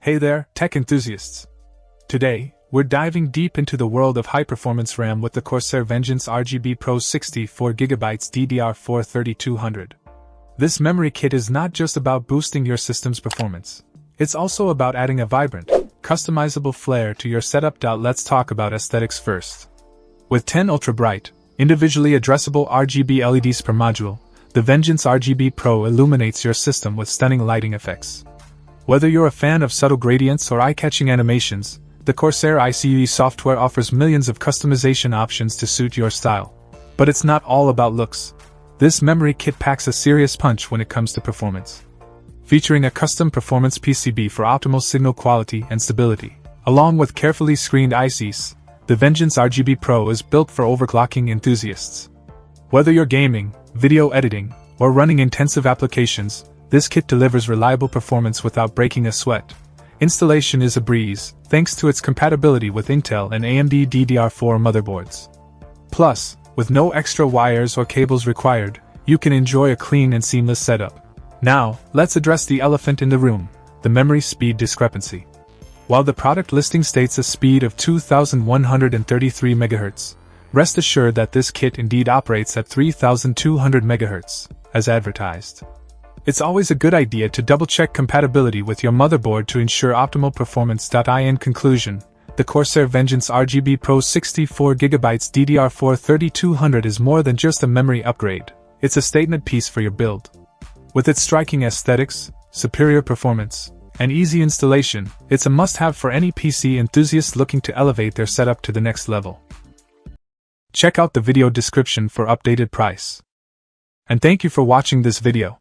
Hey there, tech enthusiasts! Today, we're diving deep into the world of high-performance RAM with the Corsair Vengeance RGB Pro 64GB DDR4 3200. This memory kit is not just about boosting your system's performance. It's also about adding a vibrant, customizable flair to your setup. Let's talk about aesthetics first. With 10 ultra-bright, individually addressable RGB LEDs per module, the Vengeance RGB Pro illuminates your system with stunning lighting effects. Whether you're a fan of subtle gradients or eye-catching animations, the Corsair ICE software offers millions of customization options to suit your style. But it's not all about looks. This memory kit packs a serious punch when it comes to performance. Featuring a custom performance PCB for optimal signal quality and stability, along with carefully screened ICs, the Vengeance RGB Pro is built for overclocking enthusiasts. Whether you're gaming, video editing, or running intensive applications, this kit delivers reliable performance without breaking a sweat. Installation is a breeze, thanks to its compatibility with Intel and AMD DDR4 motherboards. Plus, with no extra wires or cables required, you can enjoy a clean and seamless setup. Now, let's address the elephant in the room, the memory speed discrepancy. While the product listing states a speed of 2133 MHz, rest assured that this kit indeed operates at 3200 MHz, as advertised. It's always a good idea to double-check compatibility with your motherboard to ensure optimal performance. In conclusion, the Corsair Vengeance RGB Pro 64GB DDR4 3200 is more than just a memory upgrade, it's a statement piece for your build. With its striking aesthetics, superior performance, and easy installation, it's a must-have for any PC enthusiast looking to elevate their setup to the next level. Check out the video description for updated price. And thank you for watching this video.